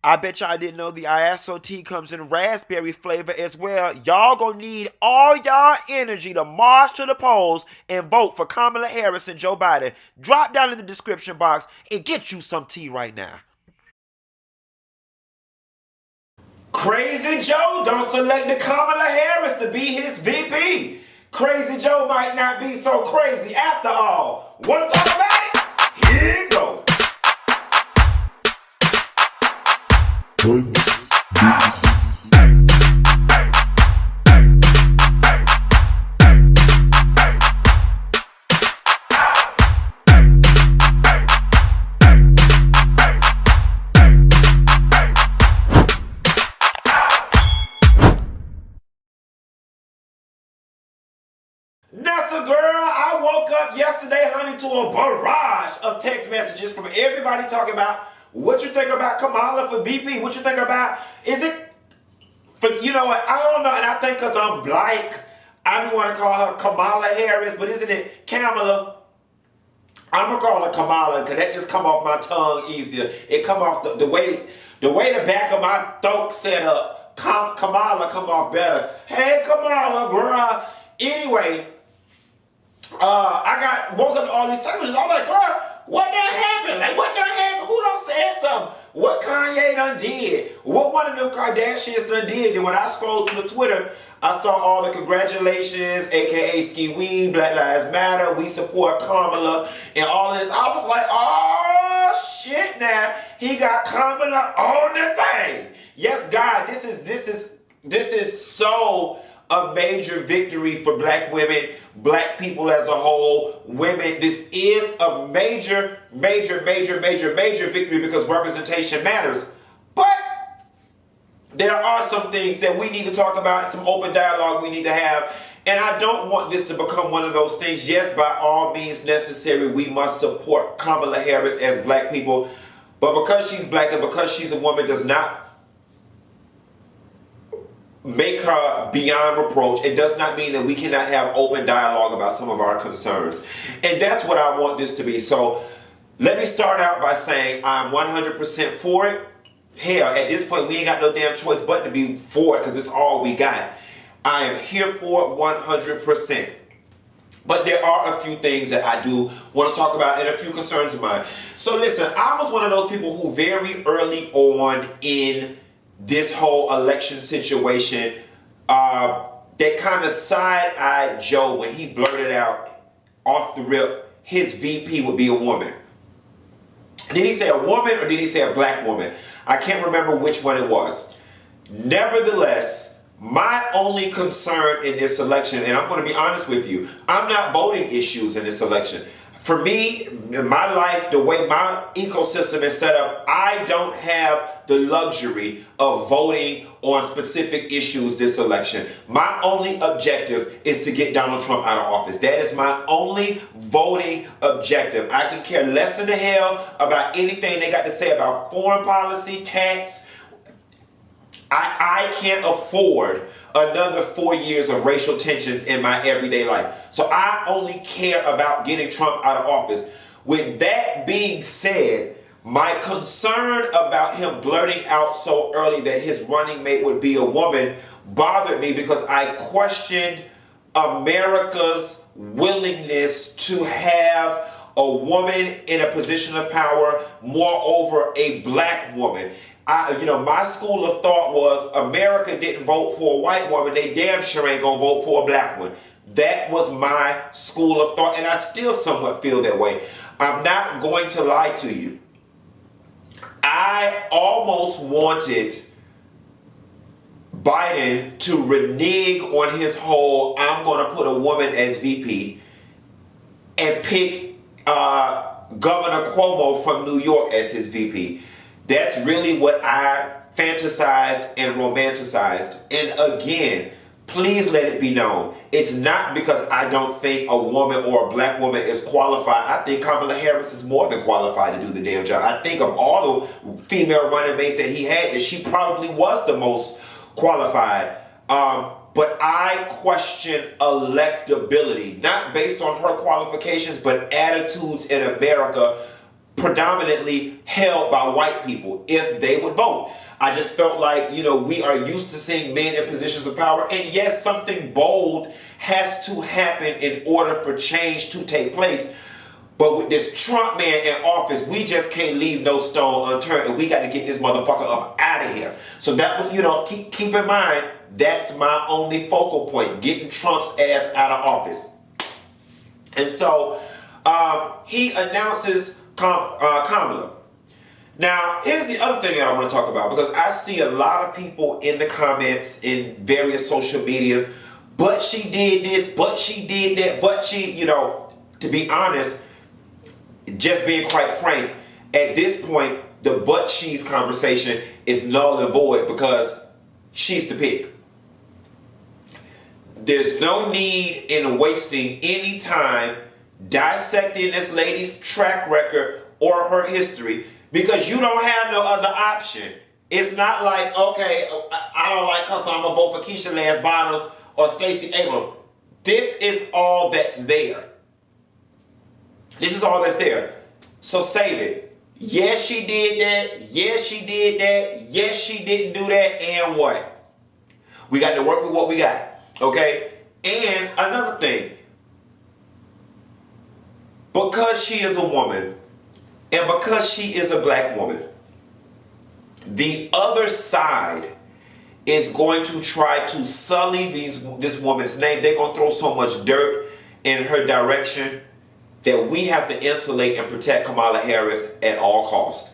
I bet y'all didn't know the ISO tea comes in raspberry flavor as well. Y'all gonna need all y'all energy to march to the polls and vote for Kamala Harris and Joe Biden. Drop down in the description box and get you some tea right now. Crazy Joe don't select the Kamala Harris to be his VP. Crazy Joe might not be so crazy after all. Wanna talk about it? Here you go. Nessa girl, I woke up yesterday, honey, to a barrage of text messages from everybody talking about what you think about Kamala for VP. What you think about, is it, for, you know what, I don't know, and I think because I'm black, I be want to call her Kamala Harris, but isn't it Kamala? I'm going to call her Kamala because that just come off my tongue easier. It come off the way the back of my throat set up. Kamala come off better. Hey, Kamala, girl. Anyway, I got woke up to all these messages. I'm like, girl, what done happened? Like, what done happened? Who done said something? What Kanye done did? What one of them Kardashians done did? And when I scrolled through the Twitter, I saw all the congratulations, aka Ski Weed, Black Lives Matter, we support Kamala, and all of this. I was like, oh shit now. He got Kamala on the thing. Yes, God, this is so a major victory for black women, black people as a whole, women. This is a major victory because representation matters. But there are some things that we need to talk about, some open dialogue we need to have. And I don't want this to become one of those things. Yes, by all means necessary, we must support Kamala Harris as black people. But because she's black and because she's a woman does not make her beyond reproach. It does not mean that we cannot have open dialogue about some of our concerns. And that's what I want this to be. So let me start out by saying I'm 100% for it. Hell, at this point, we ain't got no damn choice but to be for it because it's all we got. I am here for it 100%. But there are a few things that I do want to talk about and a few concerns of mine. So listen, I was one of those people who very early on in this whole election situation, that kind of side-eyed Joe when he blurted out off the rip, his VP would be a woman. Did he say a woman or did he say a black woman? I can't remember which one it was. Nevertheless, my only concern in this election, and I'm going to be honest with you, I'm not voting issues in this election. For me, in my life, the way my ecosystem is set up, I don't have the luxury of voting on specific issues this election. My only objective is to get Donald Trump out of office. That is my only voting objective. I can care less than the hell about anything they got to say about foreign policy, tax. I can't afford another 4 years of racial tensions in my everyday life. So I only care about getting Trump out of office. With that being said, my concern about him blurting out so early that his running mate would be a woman bothered me because I questioned America's willingness to have a woman in a position of power, moreover a black woman. My school of thought was America didn't vote for a white woman, they damn sure ain't gonna vote for a black one. That was my school of thought, and I still somewhat feel that way. I'm not going to lie to you. I almost wanted Biden to renege on his whole I'm gonna put a woman as VP and pick Governor Cuomo from New York as his VP. That's really what I fantasized and romanticized. And again, please let it be known, it's not because I don't think a woman or a black woman is qualified. I think Kamala Harris is more than qualified to do the damn job. I think of all the female running mates that he had, that she probably was the most qualified. But I question electability, not based on her qualifications, but attitudes in America predominantly held by white people if they would vote. I just felt like, we are used to seeing men in positions of power. And yes, something bold has to happen in order for change to take place. But with this Trump man in office, we just can't leave no stone unturned. And we got to get this motherfucker up out of here. So that was, keep in mind, that's my only focal point. Getting Trump's ass out of office. And so he announces Kamala. Now, here's the other thing that I want to talk about, because I see a lot of people in the comments in various social medias, but she did this, but she did that, but she, to be honest, just being quite frank, at this point, the but she's conversation is null and void because she's the pick. There's no need in wasting any time dissecting this lady's track record or her history, because you don't have no other option. It's not like, okay, I don't like her, so I'm going to vote for Keisha Lance Bottoms or Stacey Abrams. This is all that's there. This is all that's there. So save it. Yes, she did that. Yes, she did that. Yes, she didn't do that. And what? We got to work with what we got. Okay? And another thing. Because she is a woman, and because she is a black woman, the other side is going to try to sully this woman's name. They're going to throw so much dirt in her direction that we have to insulate and protect Kamala Harris at all costs.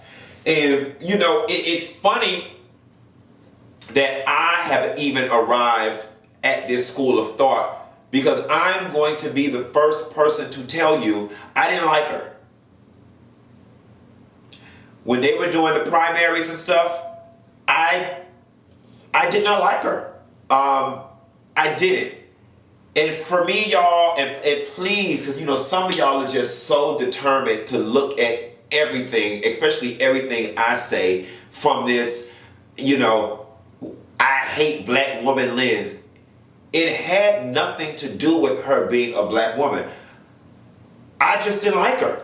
And, it's funny that I have even arrived at this school of thought, because I'm going to be the first person to tell you I didn't like her. When they were doing the primaries and stuff, I did not like her. I didn't. And for me, y'all, and please, because some of y'all are just so determined to look at everything, especially everything I say, from this, I hate black woman lens. It had nothing to do with her being a black woman. I just didn't like her.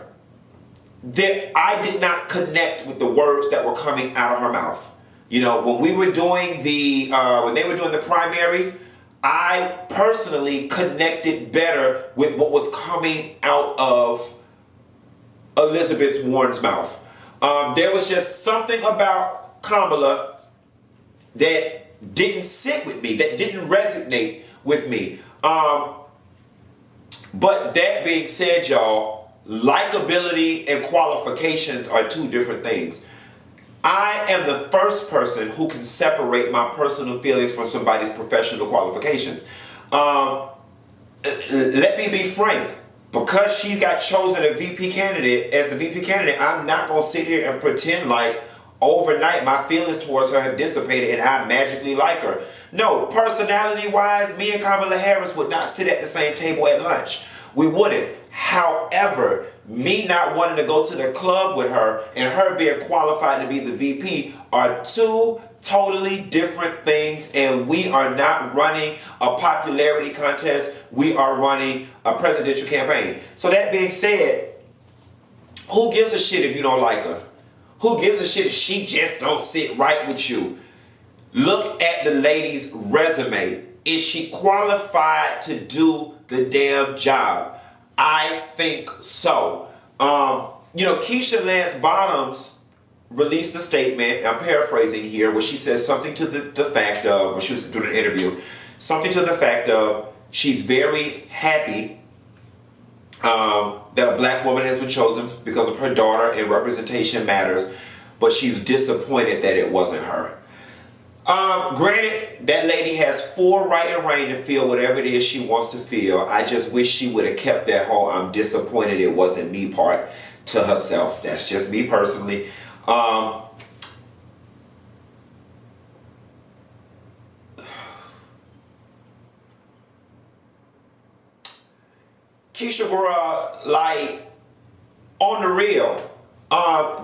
I did not connect with the words that were coming out of her mouth. When we were doing when they were doing the primaries, I personally connected better with what was coming out of Elizabeth Warren's mouth. There was just something about Kamala that didn't sit with me, that didn't resonate with me. But that being said, y'all, likability and qualifications are two different things. I am the first person who can separate my personal feelings from somebody's professional qualifications. Let me be frank. Because she got chosen as a VP candidate, I'm not going to sit here and pretend like overnight my feelings towards her have dissipated and I magically like her. No, personality-wise, me and Kamala Harris would not sit at the same table at lunch. We wouldn't. However, me not wanting to go to the club with her and her being qualified to be the VP are two totally different things, and we are not running a popularity contest. We are running a presidential campaign. So that being said, who gives a shit if you don't like her? Who gives a shit if she just don't sit right with you? Look at the lady's resume. Is she qualified to do the damn job? I think so. Keisha Lance Bottoms released a statement, I'm paraphrasing here, where she says something to the fact of, when she was doing an interview, something to the fact of she's very happy that a black woman has been chosen because of her daughter and representation matters, but she's disappointed that it wasn't her. Granted, that lady has full right and reign to feel whatever it is she wants to feel. I just wish she would have kept that whole I'm disappointed it wasn't me part to herself. That's just me personally. Keisha, bro, like, on the real,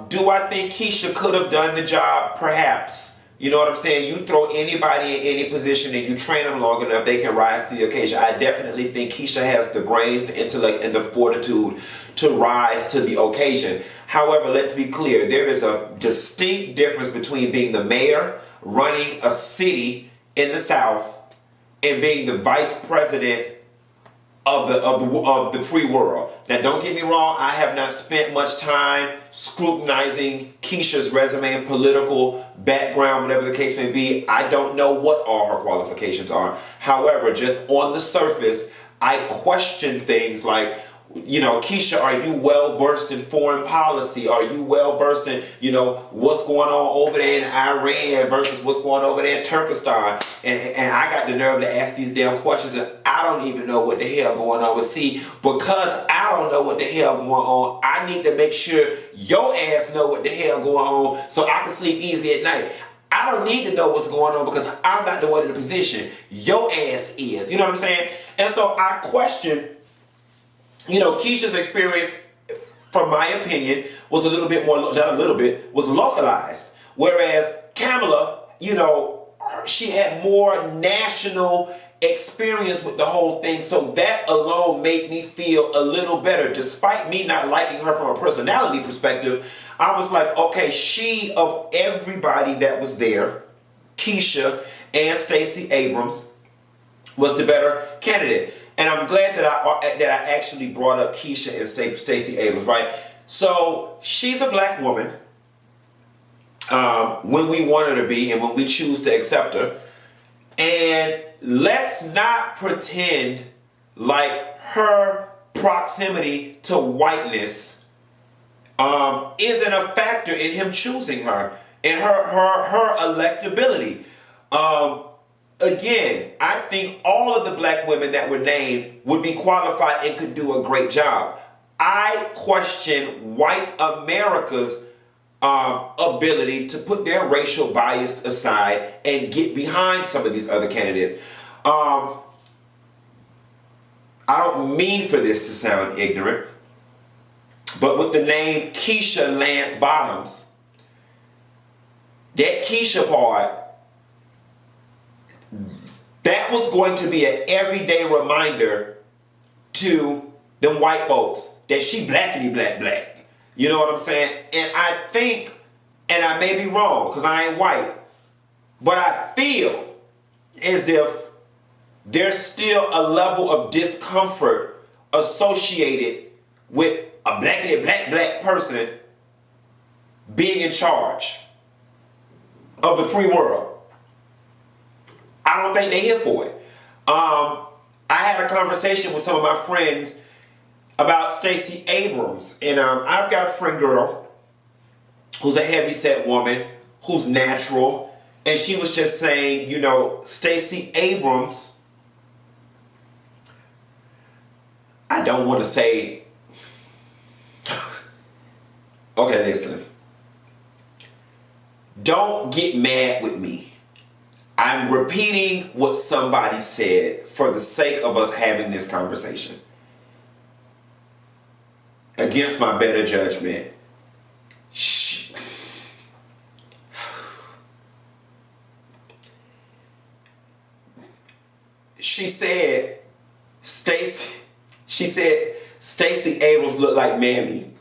do I think Keisha could have done the job? Perhaps. You know what I'm saying? You throw anybody in any position and you train them long enough, they can rise to the occasion. I definitely think Keisha has the brains, the intellect, and the fortitude to rise to the occasion. However, let's be clear, there is a distinct difference between being the mayor running a city in the South and being the vice president of the free world. Now, don't get me wrong, I have not spent much time scrutinizing Keisha's resume and political background, whatever the case may be. I don't know what all her qualifications are. However, just on the surface, I question things like, you know, Keisha, are you well versed in foreign policy? Are you well versed in, you know, what's going on over there in Iran versus what's going on over there in Turkestan? And I got the nerve to ask these damn questions, and I don't even know what the hell going on. But see, because I don't know what the hell going on, I need to make sure your ass know what the hell going on so I can sleep easy at night. I don't need to know what's going on because I'm not the one in the position. Your ass is. You know what I'm saying? And so I question, you know, Keisha's experience, from my opinion, was a little bit more, not a little bit, was localized. Whereas Kamala, you know, she had more national experience with the whole thing. So that alone made me feel a little better. Despite me not liking her from a personality perspective, I was like, okay, she, of everybody that was there, Keisha and Stacey Abrams was the better candidate. And I'm glad that I actually brought up Keisha and Stacey Abrams, right? So she's a black woman when we want her to be and when we choose to accept her. And let's not pretend like her proximity to whiteness isn't a factor in him choosing her and her electability. Again, I think all of the black women that were named would be qualified and could do a great job. I question white America's ability to put their racial bias aside and get behind some of these other candidates. I don't mean for this to sound ignorant, but with the name Keisha Lance Bottoms, that Keisha part, that was going to be an everyday reminder to them white folks that she blackity black. You know what I'm saying? And I think, and I may be wrong because I ain't white, but I feel as if there's still a level of discomfort associated with a blackity black person being in charge of the free world. I don't think they're here for it. I had a conversation with some of my friends about Stacey Abrams. And I've got a friend girl who's a heavyset woman, who's natural. And she was just saying, you know, Stacey Abrams, I don't want to say, okay, listen. Don't get mad with me. I'm repeating what somebody said for the sake of us having this conversation. Against my better judgment. She said Stacey Abrams looked like Mammy.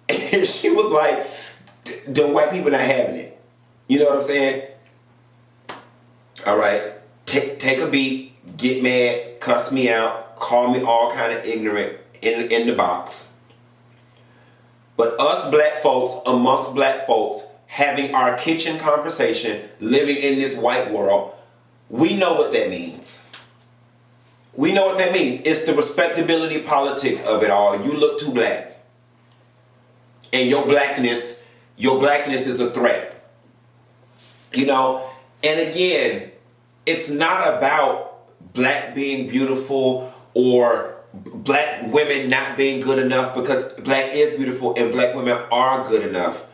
And she was like, the white people not having it. You know what I'm saying? All right, take a beat, get mad, cuss me out, call me all kind of ignorant in the box. But us black folks, amongst black folks, having our kitchen conversation, living in this white world, we know what that means. We know what that means. It's the respectability politics of it all. You look too black. And your blackness is a threat. You know, and again, it's not about black being beautiful or black women not being good enough, because black is beautiful and black women are good enough.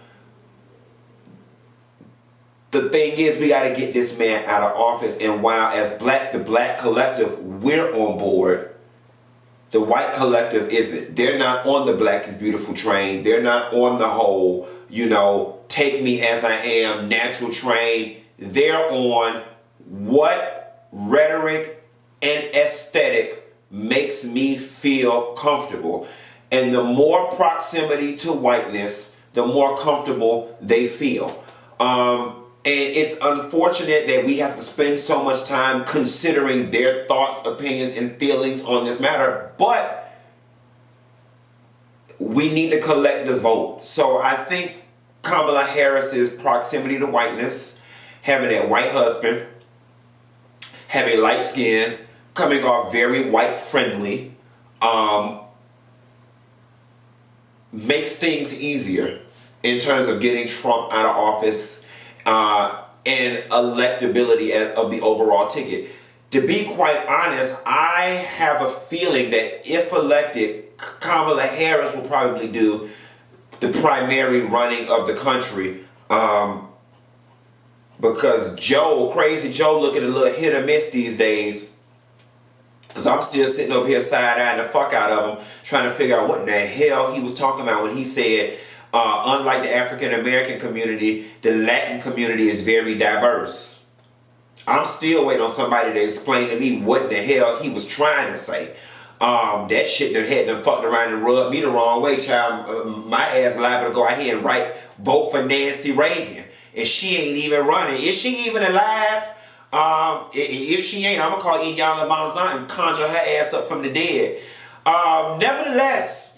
The thing is, we got to get this man out of office. And while as the black collective, we're on board, the white collective isn't. They're not on the black is beautiful train. They're not on the whole, you know, take me as I am, natural train. They're on what rhetoric and aesthetic makes me feel comfortable. And the more proximity to whiteness, the more comfortable they feel. And it's unfortunate that we have to spend so much time considering their thoughts, opinions, and feelings on this matter, but we need to collect the vote. So I think Kamala Harris's proximity to whiteness, having that white husband, having light skin, coming off very white friendly, makes things easier in terms of getting Trump out of office and electability of the overall ticket. To be quite honest, I have a feeling that if elected, Kamala Harris will probably do the primary running of the country, because Crazy Joe looking a little hit or miss these days. Because I'm still sitting over here side-eyeing the fuck out of him, trying to figure out what in the hell he was talking about when he said, unlike the African-American community, the Latin community is very diverse. I'm still waiting on somebody to explain to me what the hell he was trying to say. That shit that had them fucked around and rubbed me the wrong way, child. My ass liable to go out here and vote for Nancy Reagan. And she ain't even running. Is she even alive? If she ain't, I'm gonna call Iyanla Vanzant and conjure her ass up from the dead. Nevertheless,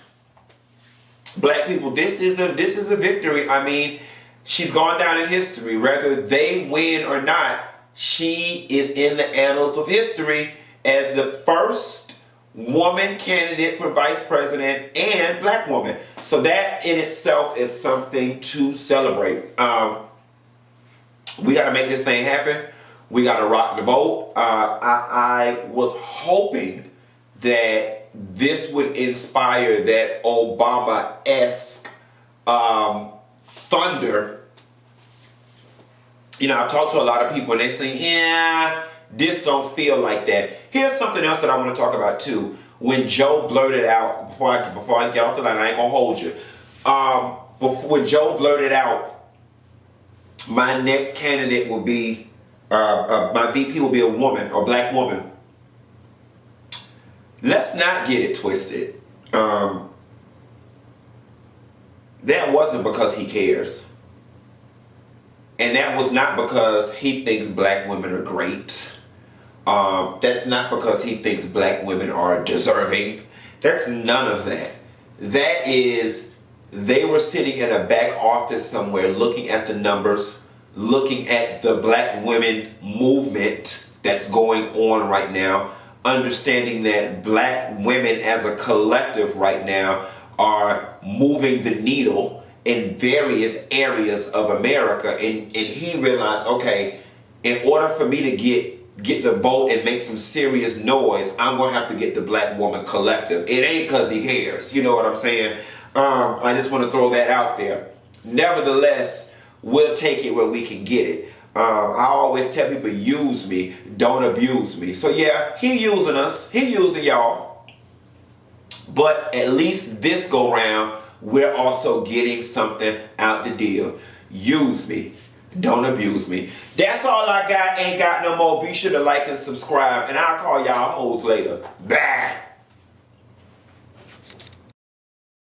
black people, this is a victory. I mean, she's gone down in history. Whether they win or not, she is in the annals of history as the first woman candidate for vice president and black woman. So that in itself is something to celebrate. We got to make this thing happen. We got to rock the boat. I was hoping that this would inspire that Obama-esque thunder. You know, I've talked to a lot of people and they say, yeah, this don't feel like that. Here's something else that I want to talk about too. When Joe blurted out, before I get off the line, I ain't gonna hold you. When Joe blurted out, my next candidate will be, my VP will be a woman, or black woman. Let's not get it twisted. That wasn't because he cares. And that was not because he thinks black women are great. That's not because he thinks black women are deserving. That's none of that. That is, they were sitting in a back office somewhere looking at the numbers, looking at the black women movement that's going on right now, understanding that black women as a collective right now are moving the needle in various areas of America. And he realized, okay, in order for me to get the vote and make some serious noise, I'm going to have to get the black woman collective. It ain't because he cares. You know what I'm saying? I just want to throw that out there. Nevertheless, we'll take it where we can get it. I always tell people, use me, don't abuse me. So yeah, he using us. He using y'all. But at least this go round, we're also getting something out the deal. Use me. Don't abuse me. That's all I got. Ain't got no more. Be sure to like and subscribe. And I'll call y'all hoes later. Bye.